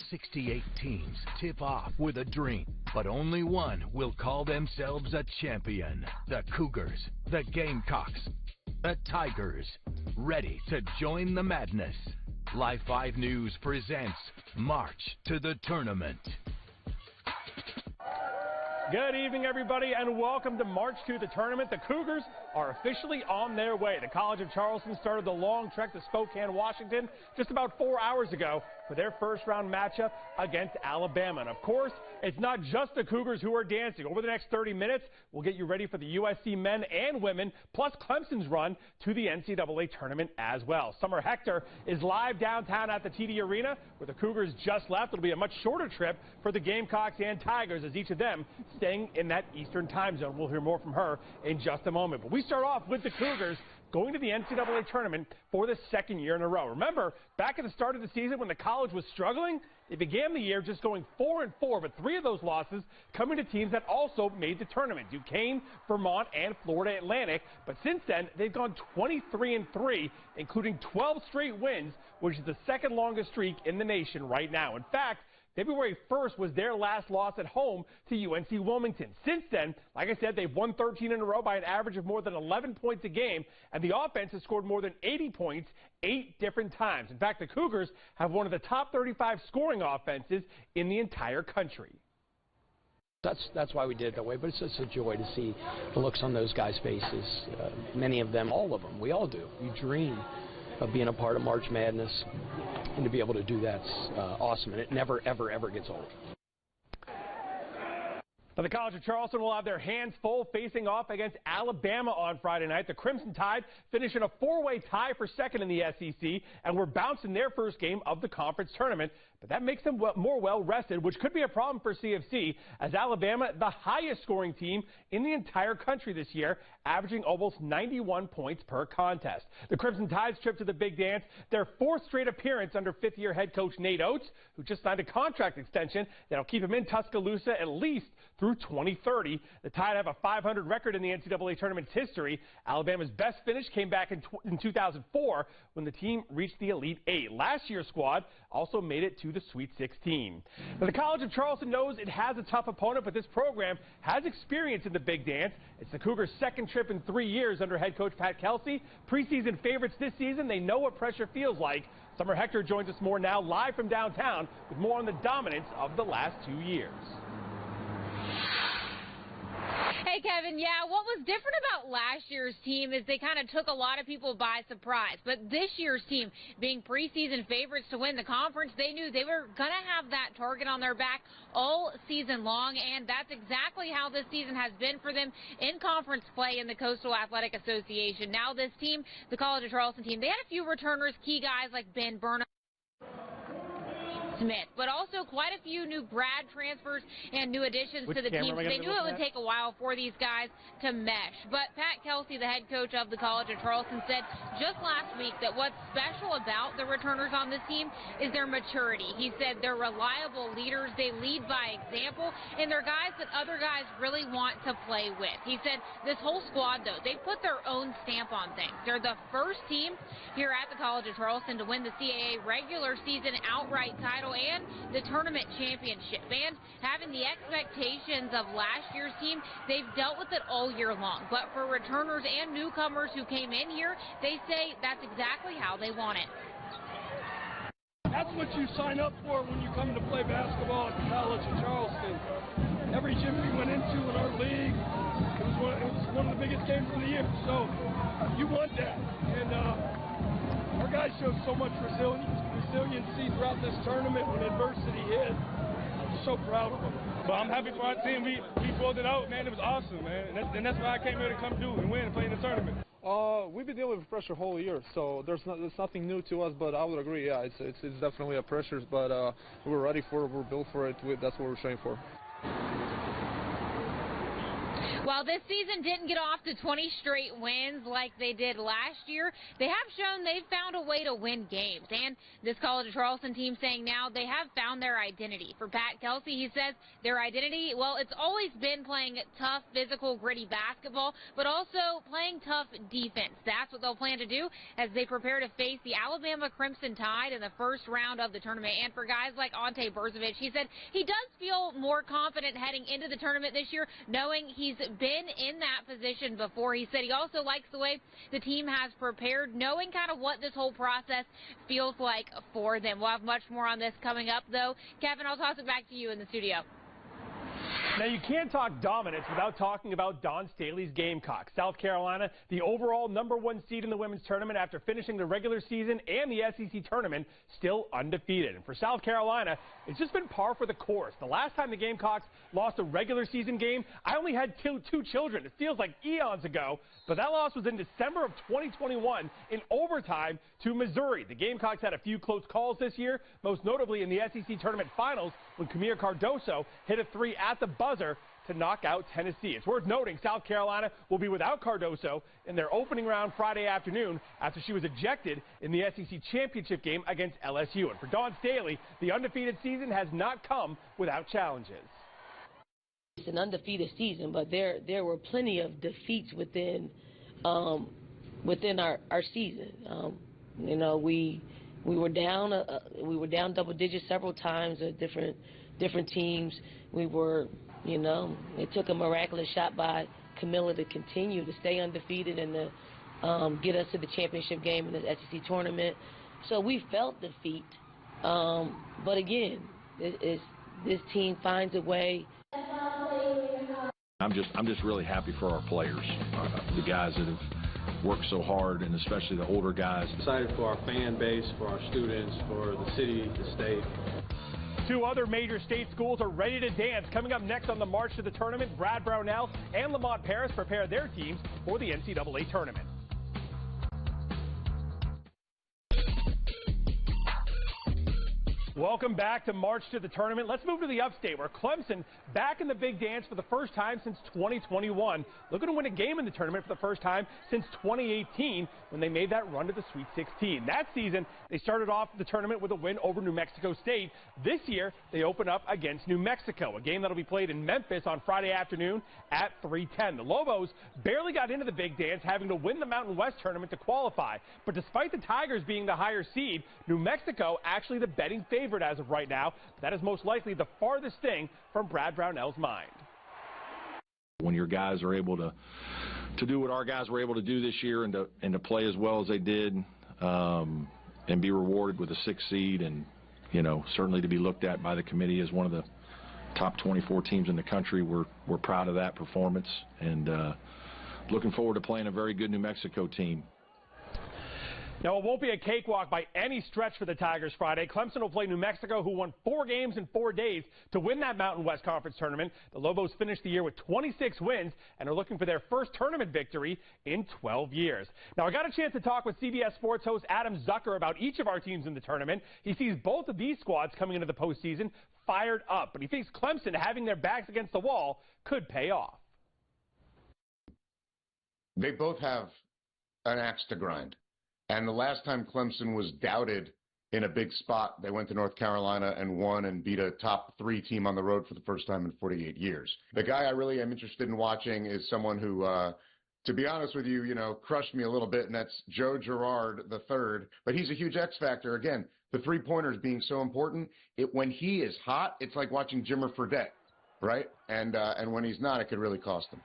68 teams tip off with a dream, but only one will call themselves a champion. The Cougars, the Gamecocks, the Tigers, ready to join the madness. Live 5 News presents March to the Tournament. Good evening, everybody, and welcome to March to the Tournament. The Cougars are officially on their way. The College of Charleston started the long trek to Spokane, Washington just about 4 hours ago for their first-round matchup against Alabama. And, of course, it's not just the Cougars who are dancing. Over the next 30 minutes, we'll get you ready for the USC men and women, plus Clemson's run to the NCAA Tournament as well. Summer Hector is live downtown at the TD Arena, where the Cougars just left. It'll be a much shorter trip for the Gamecocks and Tigers, as each of them staying in that Eastern time zone. We'll hear more from her in just a moment. But we start off with the Cougars going to the NCAA Tournament for the second year in a row. Remember, back at the start of the season when the college was struggling, they began the year just going 4-4, but 3 of those losses coming to teams that also made the tournament: Duquesne, Vermont, and Florida Atlantic. But since then, they've gone 23-3, including 12 straight wins, which is the second longest streak in the nation right now. In fact, February 1st was their last loss at home to UNC Wilmington. Since then, like I said, they've won 13 in a row by an average of more than 11 points a game, and the offense has scored more than 80 points 8 different times. In fact, the Cougars have one of the top 35 scoring offenses in the entire country. That's why we did it that way, but it's just a joy to see the looks on those guys' faces. Many of them, all of them, we all do. You dream of being a part of March Madness, and to be able to do that's awesome, and it never, ever, ever gets old. Now, the College of Charleston will have their hands full facing off against Alabama on Friday night. The Crimson Tide finish in a 4-way tie for second in the SEC, and we're bouncing their first game of the conference tournament. But that makes them more well-rested, which could be a problem for CFC, as Alabama, the highest-scoring team in the entire country this year, averaging almost 91 points per contest. The Crimson Tide's trip to the Big Dance, their 4th straight appearance under 5th-year head coach Nate Oates, who just signed a contract extension that'll keep him in Tuscaloosa at least through 2030. The Tide have a 500 record in the NCAA tournament's history. Alabama's best finish came back in 2004 when the team reached the Elite 8. Last year's squad also made it to the Sweet 16. Now, the College of Charleston knows it has a tough opponent, but this program has experience in the Big Dance. It's the Cougars' second trip in 3 years under head coach Pat Kelsey. Preseason favorites this season, they know what pressure feels like. Summer Hector joins us more now, live from downtown, with more on the dominance of the last 2 years. Hey, Kevin, yeah, what was different about last year's team is they kind of took a lot of people by surprise. But this year's team, being preseason favorites to win the conference, they knew they were going to have that target on their back all season long, and that's exactly how this season has been for them in conference play in the Coastal Athletic Association. Now this team, the College of Charleston team, they had a few returners, key guys like Ben Burnham, Smith, but also quite a few new grad transfers and new additions to the team. So they knew it would take a while for these guys to mesh. But Pat Kelsey, the head coach of the College of Charleston, said just last week that what's special about the returners on this team is their maturity. He said they're reliable leaders, they lead by example, and they're guys that other guys really want to play with. He said this whole squad, though, they put their own stamp on things. They're the first team here at the College of Charleston to win the CAA regular season outright title and the tournament championship. And having the expectations of last year's team, they've dealt with it all year long. But for returners and newcomers who came in here, they say that's exactly how they want it. That's what you sign up for when you come to play basketball at the College of Charleston. Every gym we went into in our league, it was one of the biggest games of the year. So you want that. And our guys showed so much resiliency throughout this tournament when adversity hit. I'm so proud of them. But I'm happy for our team. We pulled it out, man. It was awesome, man. And that's what I came here to come do and win and play in the tournament. We've been dealing with pressure whole year, so there's nothing new to us. But I would agree, yeah, it's definitely a pressure. But we're ready for it. We're built for it. That's what we're training for. While this season didn't get off to 20 straight wins like they did last year, they have shown they've found a way to win games. And this College of Charleston team saying now they have found their identity. For Pat Kelsey, he says their identity, well, it's always been playing tough, physical, gritty basketball, but also playing tough defense. That's what they'll plan to do as they prepare to face the Alabama Crimson Tide in the first round of the tournament. And for guys like Ante Brzovic, he said he does feel more confident heading into the tournament this year, knowing he's been in that position before. He said he also likes the way the team has prepared, knowing kind of what this whole process feels like for them. We'll have much more on this coming up, though. Kevin, I'll toss it back to you in the studio. Now, you can't talk dominance without talking about Dawn Staley's Gamecocks. South Carolina, the overall #1 seed in the women's tournament after finishing the regular season and the SEC tournament, still undefeated. And for South Carolina, it's just been par for the course. The last time the Gamecocks lost a regular season game, I only had two children. It feels like eons ago, but that loss was in December of 2021 in overtime to Missouri. The Gamecocks had a few close calls this year, most notably in the SEC tournament finals when Kamir Cardoso hit a three at the buzzer to knock out Tennessee. It's worth noting South Carolina will be without Cardoso in their opening round Friday afternoon after she was ejected in the SEC championship game against LSU. And for Dawn Staley, the undefeated season has not come without challenges. It's an undefeated season, but there were plenty of defeats within our season. You know, we were down double digits several times at different teams. We were, you know, it took a miraculous shot by Camilla to continue to stay undefeated and to get us to the championship game in the SEC tournament. So we felt defeat, but again, this team finds a way. I'm just really happy for our players, the guys that have worked so hard, and especially the older guys. Excited for our fan base, for our students, for the city, the state. Two other major state schools are ready to dance. Coming up next on the march to the tournament, Brad Brownell and Lamont Paris prepare their teams for the NCAA tournament. Welcome back to March to the Tournament. Let's move to the upstate, where Clemson back in the big dance for the first time since 2021. Looking to win a game in the tournament for the first time since 2018 when they made that run to the Sweet 16. That season, they started off the tournament with a win over New Mexico State. This year, they open up against New Mexico, a game that will be played in Memphis on Friday afternoon at 3:10. The Lobos barely got into the big dance, having to win the Mountain West tournament to qualify. But despite the Tigers being the higher seed, New Mexico actually the betting favorite as of right now. That is most likely the farthest thing from Brad Brownell's mind. When your guys are able to do what our guys were able to do this year and to play as well as they did, and be rewarded with a 6th seed, and you know, certainly to be looked at by the committee as one of the top 24 teams in the country, we're proud of that performance, and looking forward to playing a very good New Mexico team. Now, it won't be a cakewalk by any stretch for the Tigers Friday. Clemson will play New Mexico, who won 4 games in 4 days to win that Mountain West Conference tournament. The Lobos finished the year with 26 wins and are looking for their first tournament victory in 12 years. Now, I got a chance to talk with CBS Sports host Adam Zucker about each of our teams in the tournament. He sees both of these squads coming into the postseason fired up, but he thinks Clemson having their backs against the wall could pay off. They both have an axe to grind. And the last time Clemson was doubted in a big spot, they went to North Carolina and won and beat a top 3 team on the road for the first time in 48 years. The guy I really am interested in watching is someone who, to be honest with you, crushed me a little bit, and that's Joe Girard III. But he's a huge X factor. Again, the three-pointers being so important, when he is hot, it's like watching Jimmer Fredette, right? And when he's not, it could really cost him.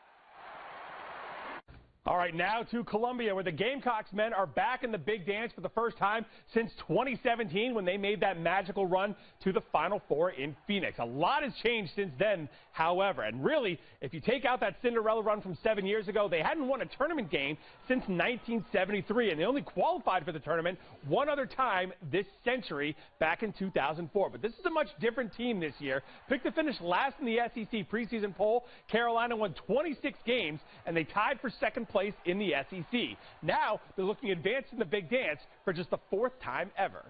All right, now to Columbia, where the Gamecocks men are back in the big dance for the first time since 2017 when they made that magical run to the Final Four in Phoenix. A lot has changed since then, however, and really, if you take out that Cinderella run from 7 years ago, they hadn't won a tournament game since 1973, and they only qualified for the tournament one other time this century, back in 2004. But this is a much different team this year. Picked to finish last in the SEC preseason poll, Carolina won 26 games, and they tied for second place in the SEC. Now they're looking advanced in the big dance for just the 4th time ever.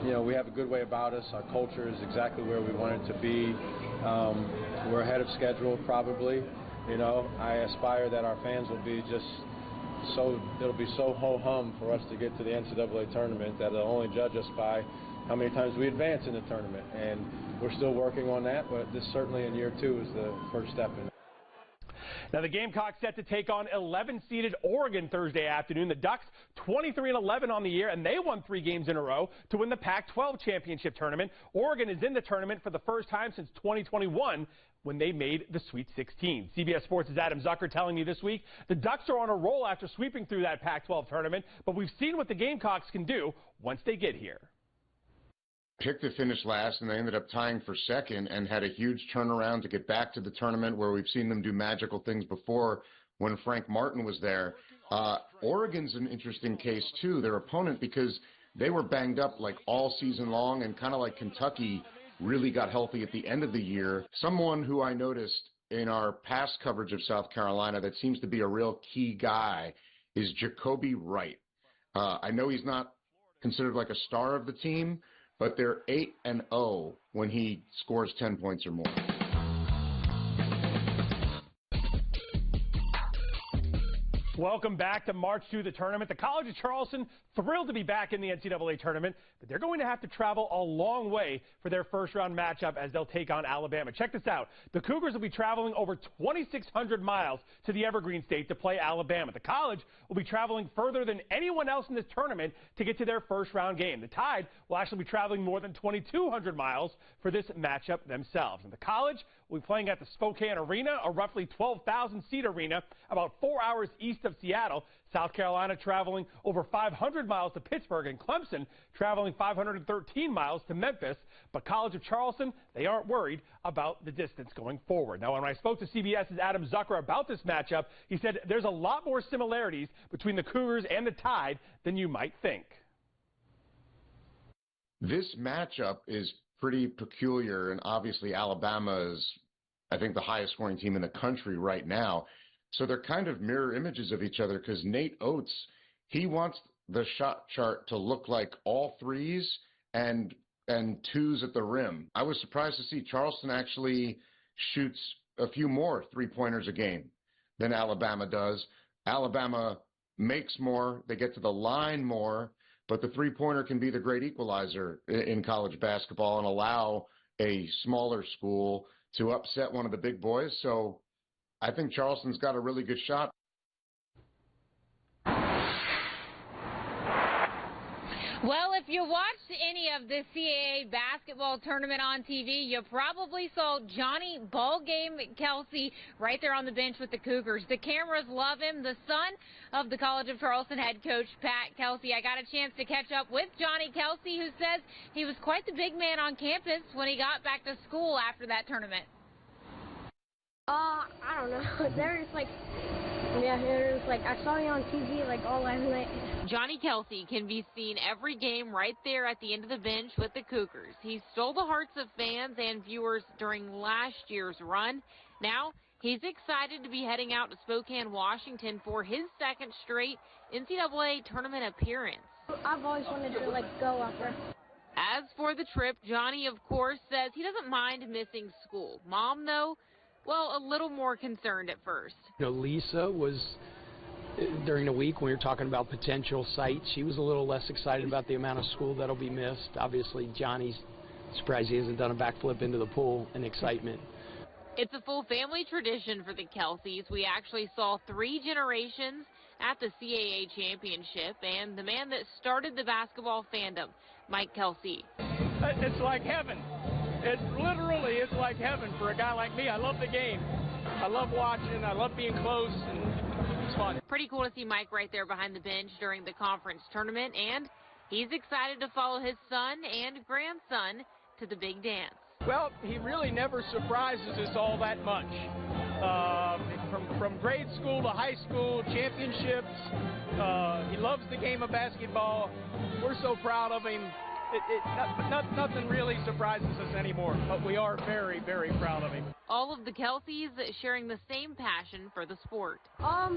You know, we have a good way about us. Our culture is exactly where we want it to be. We're ahead of schedule probably. You know, I aspire that our fans will be just so, it'll be so ho-hum for us to get to the NCAA tournament that they'll only judge us by how many times we advance in the tournament. And we're still working on that, but this certainly in year 2 is the first step in it. Now the Gamecocks set to take on 11-seeded Oregon Thursday afternoon. The Ducks 23-11 on the year, and they won 3 games in a row to win the Pac-12 championship tournament. Oregon is in the tournament for the first time since 2021 when they made the Sweet 16. CBS Sports' Adam Zucker telling me this week the Ducks are on a roll after sweeping through that Pac-12 tournament, but we've seen what the Gamecocks can do once they get here. Picked to finish last, and they ended up tying for second and had a huge turnaround to get back to the tournament where we've seen them do magical things before when Frank Martin was there. Oregon's an interesting case, too, their opponent, because they were banged up like all season long, and kind of like Kentucky really got healthy at the end of the year. Someone who I noticed in our past coverage of South Carolina that seems to be a real key guy is Jacoby Wright. I know he's not considered like a star of the team, but they're 8-0 when he scores 10 points or more. Welcome back to March to the tournament. The College of Charleston thrilled to be back in the NCAA tournament, but they're going to have to travel a long way for their first-round matchup as they'll take on Alabama. Check this out. The Cougars will be traveling over 2,600 miles to the Evergreen State to play Alabama. The College will be traveling further than anyone else in this tournament to get to their first-round game. The Tide will actually be traveling more than 2,200 miles for this matchup themselves. And the College will be playing at the Spokane Arena, a roughly 12,000-seat arena, about 4 hours east of Seattle. South Carolina traveling over 500 miles to Pittsburgh, and Clemson traveling 513 miles to Memphis. But College of Charleston, they aren't worried about the distance going forward. Now, when I spoke to CBS's Adam Zucker about this matchup, he said there's a lot more similarities between the Cougars and the Tide than you might think. This matchup is pretty peculiar, and obviously Alabama is, I think, the highest scoring team in the country right now. So they're kind of mirror images of each other because Nate Oates, he wants the shot chart to look like all threes and twos at the rim. I was surprised to see Charleston actually shoots a few more three-pointers a game than Alabama does. Alabama makes more, they get to the line more, but the three-pointer can be the great equalizer in college basketball and allow a smaller school to upset one of the big boys. So I think Charleston's got a really good shot. Well, if you watched any of the CAA basketball tournament on TV, you probably saw Johnny Ballgame Kelsey right there on the bench with the Cougars. The cameras love him, the son of the College of Charleston head coach Pat Kelsey. I got a chance to catch up with Johnny Kelsey, who says he was quite the big man on campus when he got back to school after that tournament. I don't know. They're just like, yeah, they're just like, I saw you on TV like all last night. Johnny Kelsey can be seen every game right there at the end of the bench with the Cougars. He stole the hearts of fans and viewers during last year's run. Now he's excited to be heading out to Spokane, Washington for his second straight NCAA tournament appearance. I've always wanted to like go out there. As for the trip, Johnny, of course, says he doesn't mind missing school. Mom, though, well, a little more concerned at first. You know, Lisa was, during the week when we were talking about potential sites, she was a little less excited about the amount of school that'll be missed. Obviously, Johnny's surprised he hasn't done a backflip into the pool in excitement. It's a full family tradition for the Kelseys. We actually saw 3 generations at the CAA championship, and the man that started the basketball fandom, Mike Kelsey. It's like heaven. It literally is like heaven for a guy like me. I love the game. I love watching. I love being close, and it's fun. Pretty cool to see Mike right there behind the bench during the conference tournament, and he's excited to follow his son and grandson to the big dance. Well, he really never surprises us all that much. From grade school to high school, championships, he loves the game of basketball. We're so proud of him. Nothing really surprises us anymore, but we are very, very proud of him. All of the Kelseys sharing the same passion for the sport. I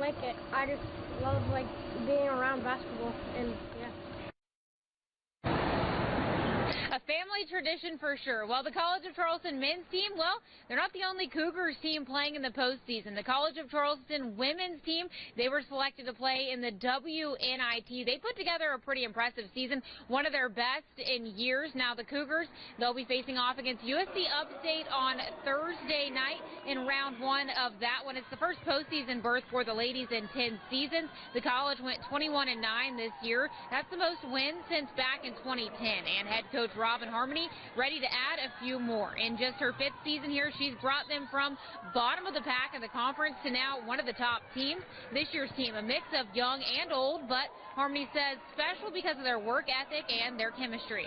like it. I just love like being around basketball, and yeah. A family tradition for sure. Well, the College of Charleston men's team, well, they're not the only Cougars team playing in the postseason. The College of Charleston women's team, they were selected to play in the WNIT. They put together a pretty impressive season, one of their best in years. Now the Cougars, they'll be facing off against USC Upstate on Thursday night in round one of that one. It's the first postseason berth for the ladies in 10 seasons. The college went 21-9 this year. That's the most wins since back in 2010. And head coach Robin Harmony ready to add a few more. In just her 5th season here, she's brought them from bottom of the pack in the conference to now one of the top teams. This year's team, a mix of young and old, but Harmony says special because of their work ethic and their chemistry.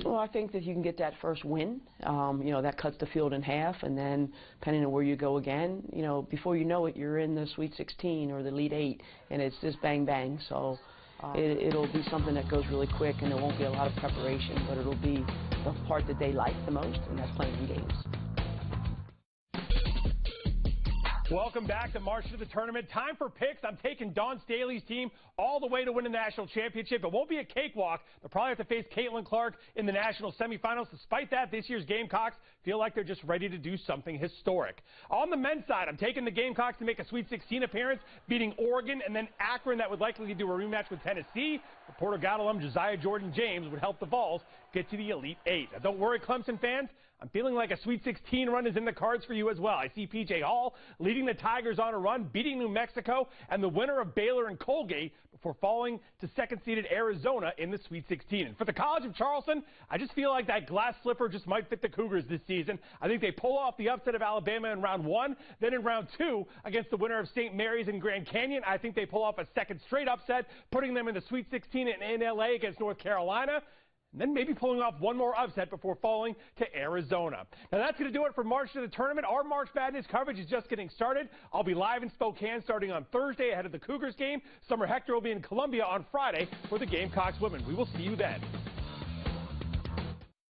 Well, I think that you can get that first win, that cuts the field in half, and then depending on where you go again, before you know it, you're in the Sweet 16 or the Elite 8, and it's just bang, bang. So it'll be something that goes really quick, and there won't be a lot of preparation, but it'll be the part that they like the most, and that's playing games. Welcome back to March to the Tournament. Time for picks. I'm taking Dawn Staley's team all the way to win the national championship. It won't be a cakewalk. They'll probably have to face Caitlin Clark in the national semifinals. Despite that, this year's Gamecocks feel like they're just ready to do something historic. On the men's side, I'm taking the Gamecocks to make a Sweet 16 appearance, beating Oregon and then Akron. That would likely do a rematch with Tennessee. The Porter-Gaud alum Josiah Jordan-James would help the Vols get to the Elite 8. Now, don't worry, Clemson fans. I'm feeling like a Sweet 16 run is in the cards for you as well. I see P.J. Hall leading the Tigers on a run, beating New Mexico, and the winner of Baylor and Colgate before falling to second-seeded Arizona in the Sweet 16. And for the College of Charleston, I just feel like that glass slipper just might fit the Cougars this season. I think they pull off the upset of Alabama in round 1. Then in round 2, against the winner of St. Mary's and Grand Canyon, I think they pull off a second straight upset, putting them in the Sweet 16 in L.A. against North Carolina. And then maybe pulling off one more upset before falling to Arizona. Now that's going to do it for March to the Tournament. Our March Madness coverage is just getting started. I'll be live in Spokane starting on Thursday ahead of the Cougars game. Summer Hector will be in Columbia on Friday for the Gamecocks women. We will see you then.